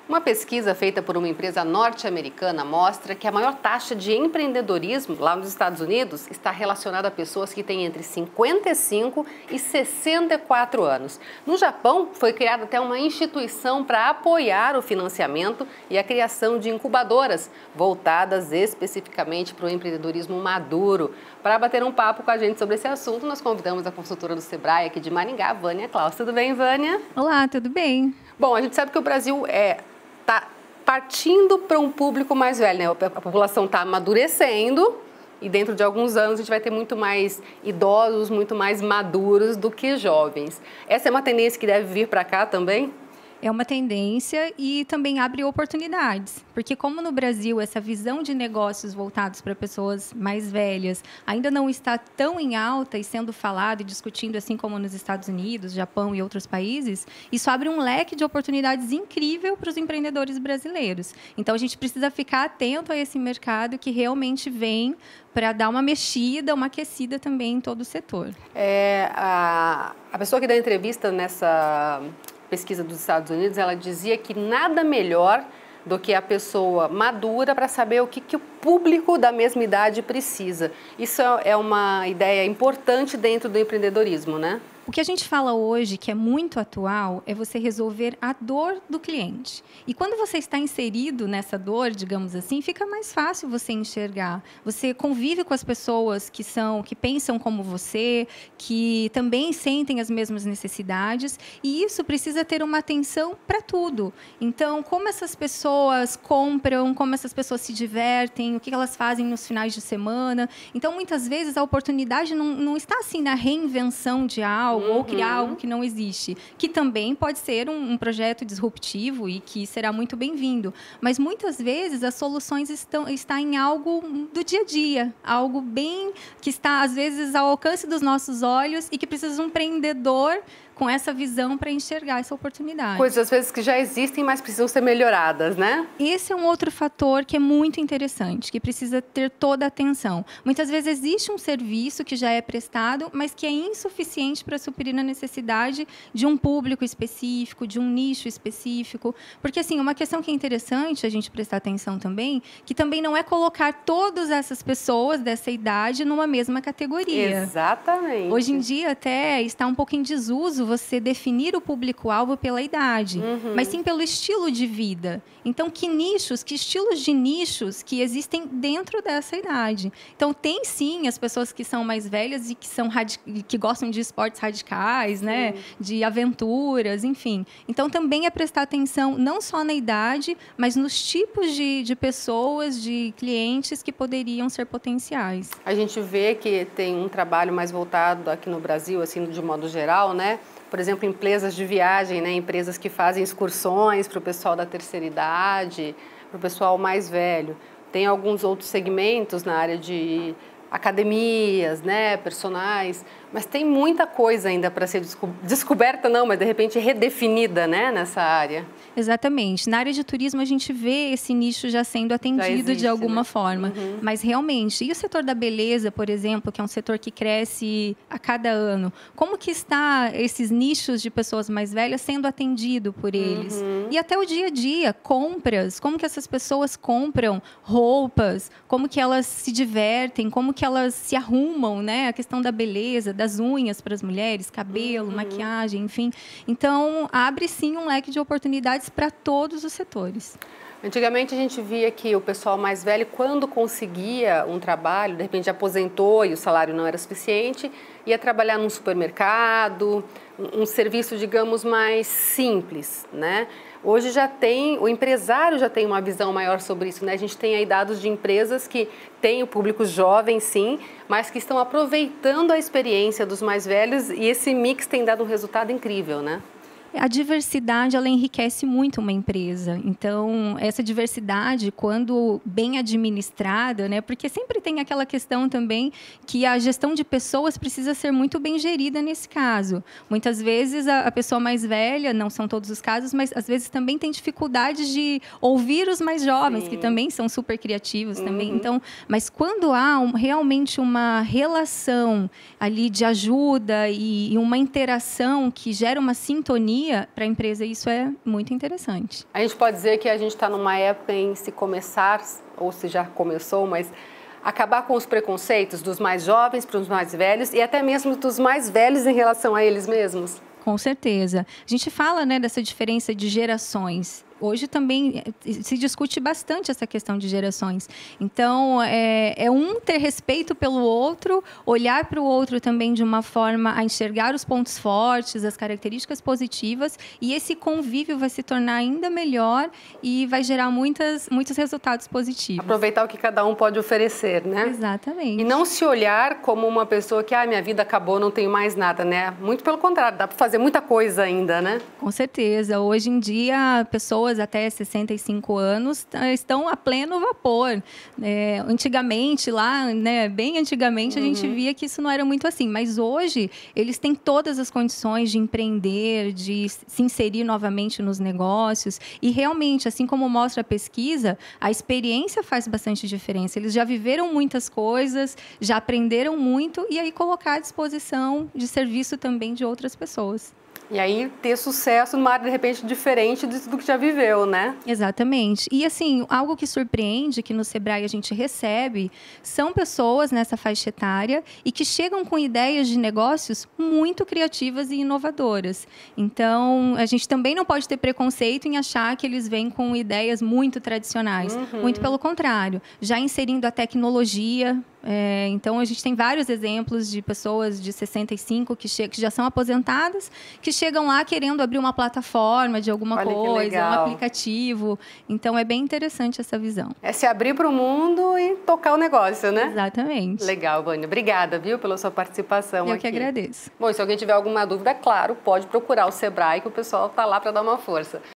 Uma pesquisa feita por uma empresa norte-americana mostra que a maior taxa de empreendedorismo lá nos Estados Unidos está relacionada a pessoas que têm entre 55 e 64 anos. No Japão, foi criada até uma instituição para apoiar o financiamento e a criação de incubadoras voltadas especificamente para o empreendedorismo maduro. Para bater um papo com a gente sobre esse assunto, nós convidamos a consultora do Sebrae aqui de Maringá, Vânia Klaus. Tudo bem, Vânia? Olá, tudo bem? Bom, a gente sabe que o Brasil está partindo para um público mais velho, né? A população está amadurecendo e dentro de alguns anos a gente vai ter muito mais idosos, muito mais maduros do que jovens. Essa é uma tendência que deve vir para cá também? É uma tendência e também abre oportunidades, porque como no Brasil essa visão de negócios voltados para pessoas mais velhas ainda não está tão em alta e sendo falado e discutindo assim como nos Estados Unidos, Japão e outros países, isso abre um leque de oportunidades incrível para os empreendedores brasileiros. Então a gente precisa ficar atento a esse mercado que realmente vem para dar uma mexida, uma aquecida também em todo o setor. A pessoa que dá entrevista nessa pesquisa dos Estados Unidos, ela dizia que nada melhor do que a pessoa madura para saber o que o público da mesma idade precisa. Isso é uma ideia importante dentro do empreendedorismo, né? O que a gente fala hoje, que é muito atual, é você resolver a dor do cliente. E quando você está inserido nessa dor, digamos assim, fica mais fácil você enxergar. Você convive com as pessoas que pensam como você, que também sentem as mesmas necessidades, e isso precisa ter uma atenção para tudo. Então, como essas pessoas compram, como essas pessoas se divertem, o que elas fazem nos finais de semana. Então, muitas vezes, a oportunidade não está assim na reinvenção de algo, ou criar algo que não existe, que também pode ser um projeto disruptivo e que será muito bem-vindo. Mas, muitas vezes, as soluções estão em algo do dia a dia, algo bem que está, às vezes, ao alcance dos nossos olhos e que precisa de um empreendedor com essa visão para enxergar essa oportunidade. Coisas, às vezes, que já existem, mas precisam ser melhoradas, né? Esse é um outro fator que é muito interessante, que precisa ter toda a atenção. Muitas vezes existe um serviço que já é prestado, mas que é insuficiente para suprir a necessidade de um público específico, de um nicho específico. Porque, assim, uma questão que é interessante a gente prestar atenção também, que também não é colocar todas essas pessoas dessa idade numa mesma categoria. Exatamente. Hoje em dia, até, está um pouco em desuso você definir o público-alvo pela idade, mas sim pelo estilo de vida. Então, que estilos de nichos que existem dentro dessa idade? Então, tem sim as pessoas que são mais velhas e que gostam de esportes radicais, né? De aventuras, enfim. Então, também é prestar atenção não só na idade, mas nos tipos de pessoas, de clientes que poderiam ser potenciais. A gente vê que tem um trabalho mais voltado aqui no Brasil, assim, de modo geral, né? Por exemplo, empresas de viagem, né? Empresas que fazem excursões para o pessoal da terceira idade, para o pessoal mais velho. Tem alguns outros segmentos na área de academias, né? Personais, mas tem muita coisa ainda para ser descoberta, não, mas de repente redefinida, né? Nessa área. Exatamente. Na área de turismo, a gente vê esse nicho já sendo atendido de alguma forma. Mas, realmente, e o setor da beleza, por exemplo, que é um setor que cresce a cada ano, como que está esses nichos de pessoas mais velhas sendo atendido por eles? E até o dia a dia, compras, como que essas pessoas compram roupas, como que elas se divertem, como que elas se arrumam, né? A questão da beleza, das unhas para as mulheres, cabelo, maquiagem, enfim. Então, abre sim um leque de oportunidades para todos os setores. Antigamente a gente via que o pessoal mais velho, quando conseguia um trabalho, de repente aposentou e o salário não era suficiente, ia trabalhar num supermercado, um serviço, digamos, mais simples, né? Hoje o empresário já tem uma visão maior sobre isso, né? A gente tem aí dados de empresas que têm o público jovem, sim, mas que estão aproveitando a experiência dos mais velhos e esse mix tem dado um resultado incrível, né? A diversidade, ela enriquece muito uma empresa. Então, essa diversidade, quando bem administrada, né? Porque sempre tem aquela questão também que a gestão de pessoas precisa ser muito bem gerida nesse caso. Muitas vezes, a pessoa mais velha, não são todos os casos, mas às vezes também tem dificuldades de ouvir os mais jovens, que também são super criativos também. Então, mas quando há realmente uma relação ali de ajuda e uma interação que gera uma sintonia, autonomia, para a empresa isso é muito interessante. A gente pode dizer que a gente está numa época em se começar, ou se já começou, mas acabar com os preconceitos dos mais jovens para os mais velhos e até mesmo dos mais velhos em relação a eles mesmos? Com certeza. A gente fala, né, dessa diferença de gerações. Hoje também se discute bastante essa questão de gerações. Então, é um ter respeito pelo outro, olhar para o outro também de uma forma a enxergar os pontos fortes, as características positivas, e esse convívio vai se tornar ainda melhor e vai gerar muitos resultados positivos. Aproveitar o que cada um pode oferecer, né? Exatamente. E não se olhar como uma pessoa que, minha vida acabou, não tenho mais nada, né? Muito pelo contrário, dá para fazer muita coisa ainda, né? Com certeza. Hoje em dia, pessoas até 65 anos estão a pleno vapor. Antigamente, lá, né, bem antigamente, a gente via que isso não era muito assim. Mas hoje, eles têm todas as condições de empreender, de se inserir novamente nos negócios. E realmente, assim como mostra a pesquisa, a experiência faz bastante diferença. Eles já viveram muitas coisas, já aprenderam muito e aí colocar à disposição de serviço também de outras pessoas. E aí ter sucesso numa área, de repente, diferente do que já viveu, né? Exatamente. E, assim, algo que surpreende, que no Sebrae a gente recebe, são pessoas nessa faixa etária e que chegam com ideias de negócios muito criativas e inovadoras. Então, a gente também não pode ter preconceito em achar que eles vêm com ideias muito tradicionais. Muito pelo contrário. Já inserindo a tecnologia. Então, a gente tem vários exemplos de pessoas de 65 que já são aposentadas, que chegam lá querendo abrir uma plataforma de alguma coisa, um aplicativo. Então, é bem interessante essa visão. É se abrir para o mundo e tocar o negócio, né? Exatamente. Legal, Vânia. Obrigada, viu, pela sua participação aqui. Eu que agradeço. Bom, e se alguém tiver alguma dúvida, claro, pode procurar o Sebrae, que o pessoal está lá para dar uma força.